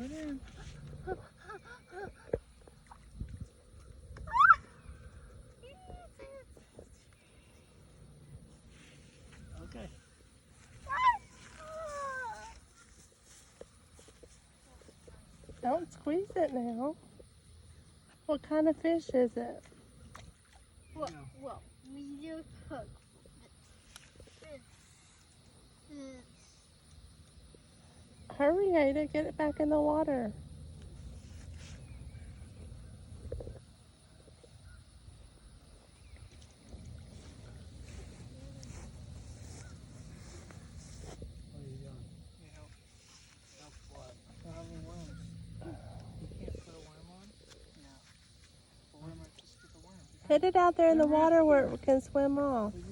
it in. Okay. Don't squeeze it now. What kind of fish is it? Well, we do cook. Hurry, Ada, get it back in the water. What are you doing? Help what? How many worms? You can't put a worm on? No. A worm, just get the worm. Put it out there in the water where it can swim off. Well,